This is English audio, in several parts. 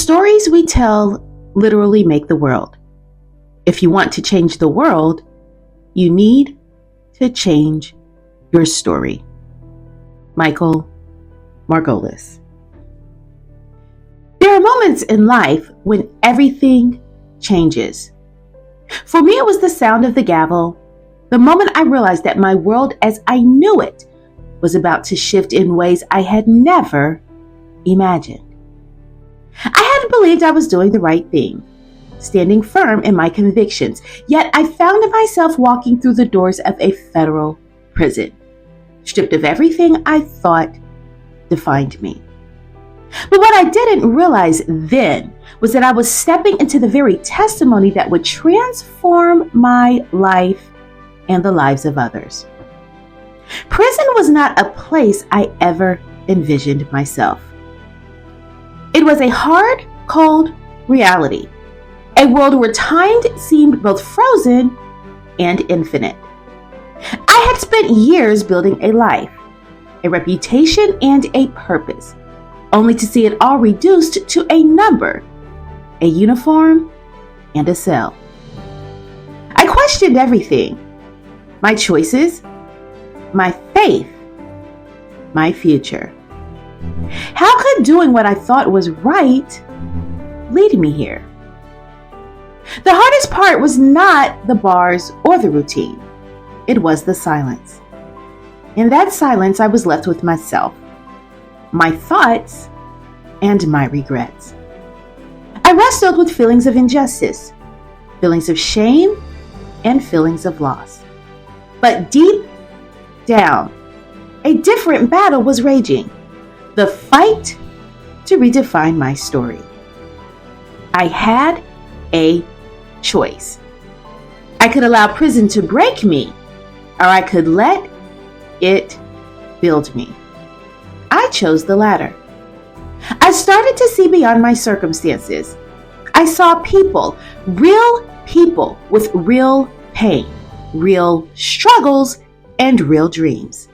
stories we tell literally make the world. If you want to change the world, you need to change your story. Michael Margolis. There are moments in life when everything changes. For me, it was the sound of the gavel, the moment I realized that my world as I knew it was about to shift in ways I had never imagined. I had believed I was doing the right thing, standing firm in my convictions, yet I found myself walking through the doors of a federal prison, stripped of everything I thought defined me. But what I didn't realize then was that I was stepping into the very testimony that would transform my life and the lives of others. Prison was not a place I ever envisioned myself. It was a hard, cold reality, a world where time seemed both frozen and infinite. I had spent years building a life, a reputation, and a purpose, only to see it all reduced to a number, a uniform, and a cell. I questioned everything: my choices, my faith, my future. How could doing what I thought was right lead me here? The hardest part was not the bars or the routine. It was the silence. In that silence, I was left with myself, my thoughts, and my regrets. I wrestled with feelings of injustice, feelings of shame, and feelings of loss. But deep down, a different battle was raging: the fight to redefine my story. I had a choice. I could allow prison to break me, or I could let it build me. I chose the latter. I started to see beyond my circumstances. I saw people, real people with real pain, real struggles, and real dreams.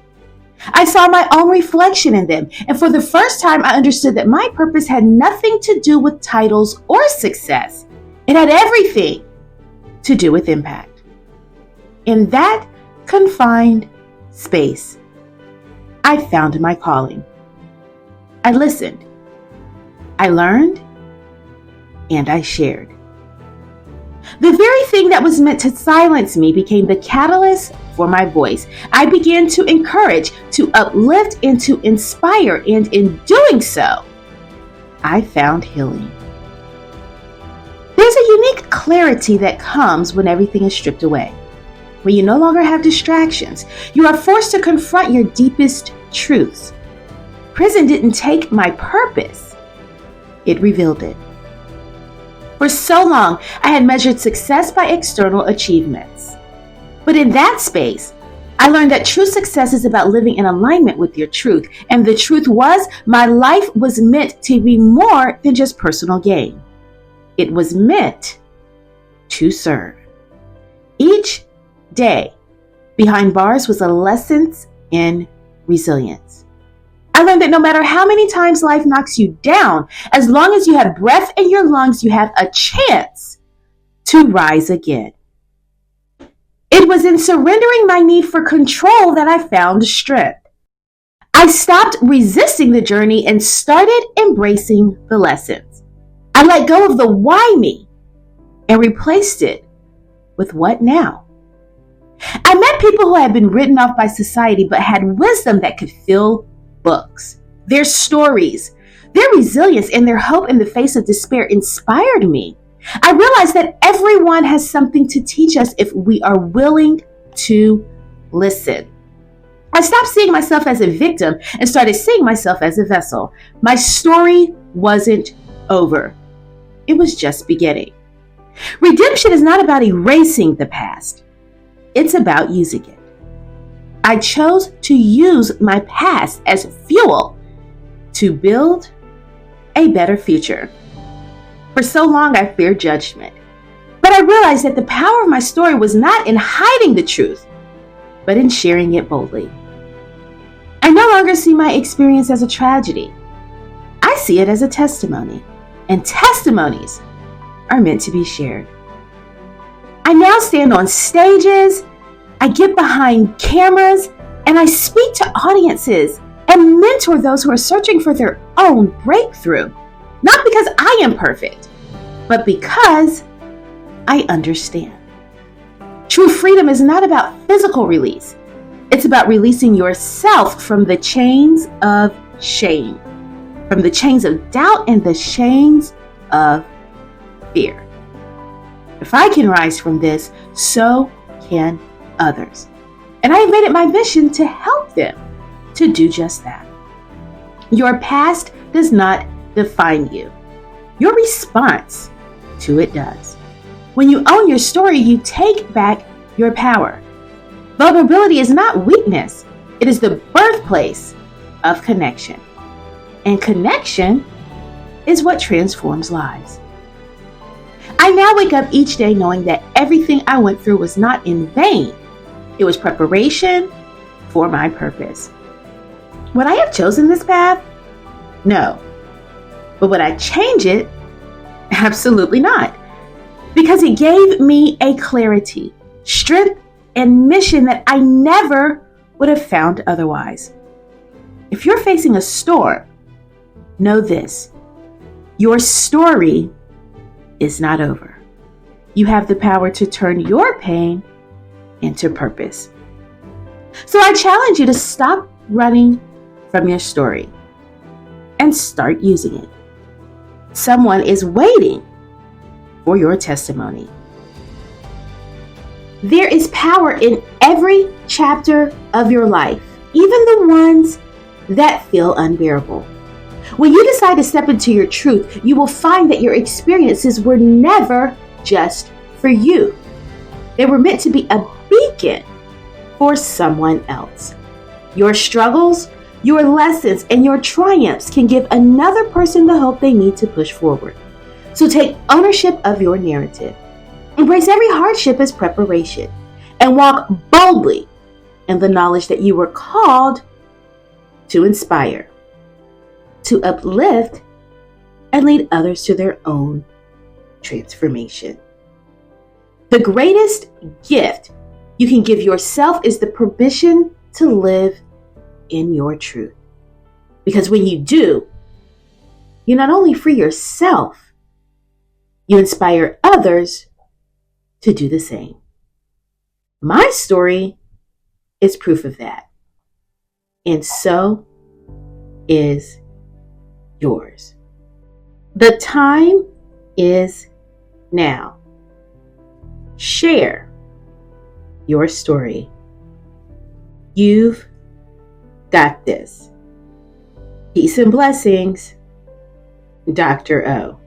I saw my own reflection in them, and for the first time, I understood that my purpose had nothing to do with titles or success. It had everything to do with impact. In that confined space, I found my calling. I listened, I learned, and I shared. The very thing that was meant to silence me became the catalyst for my voice. I began to encourage, to uplift, and to inspire, and in doing so, I found healing. There's a unique clarity that comes when everything is stripped away. When you no longer have distractions, you are forced to confront your deepest truths. Prison didn't take my purpose, it revealed it. For so long, I had measured success by external achievements. But in that space, I learned that true success is about living in alignment with your truth. And the truth was, my life was meant to be more than just personal gain. It was meant to serve. Each day behind bars was a lesson in resilience. I learned that no matter how many times life knocks you down, as long as you have breath in your lungs, you have a chance to rise again. It was in surrendering my need for control that I found strength. I stopped resisting the journey and started embracing the lessons. I let go of the why me and replaced it with what now. I met people who had been written off by society but had wisdom that could fill books. Their stories, their resilience, and their hope in the face of despair inspired me. I realized that everyone has something to teach us if we are willing to listen. I stopped seeing myself as a victim and started seeing myself as a vessel. My story wasn't over. It was just beginning. Redemption is not about erasing the past. It's about using it. I chose to use my past as fuel to build a better future. For so long, I feared judgment. But I realized that the power of my story was not in hiding the truth, but in sharing it boldly. I no longer see my experience as a tragedy. I see it as a testimony. and testimonies are meant to be shared. I now stand on stages, I get behind cameras, and I speak to audiences and mentor those who are searching for their own breakthrough. Not because I am perfect, but because I understand. True freedom is not about physical release. It's about releasing yourself from the chains of shame, from the chains of doubt and the chains of fear. If I can rise from this, so can others. And I have made it my mission to help them to do just that. Your past does not define you. Your response to it does. When you own your story, you take back your power. Vulnerability is not weakness. It is the birthplace of connection. And connection is what transforms lives. I now wake up each day knowing that everything I went through was not in vain. It was preparation for my purpose. Would I have chosen this path? No. But would I change it? Absolutely not. Because it gave me a clarity, strength, and mission that I never would have found otherwise. If you're facing a storm, know this: your story is not over. You have the power to turn your pain into purpose. So I challenge you to stop running from your story and start using it. Someone is waiting for your testimony. There is power in every chapter of your life, even the ones that feel unbearable. When you decide to step into your truth, you will find that your experiences were never just for you. They were meant to be a beacon for someone else. Your struggles, your lessons, and your triumphs can give another person the hope they need to push forward. So take ownership of your narrative. Embrace every hardship as preparation and walk boldly in the knowledge that you were called to inspire, to uplift, and lead others to their own transformation. The greatest gift you can give yourself is the permission to live in your truth. Because when you do, you not only free yourself, you inspire others to do the same. My story is proof of that. And so is yours. The time is now. Share your story. You've got this. Peace and blessings, Dr. O.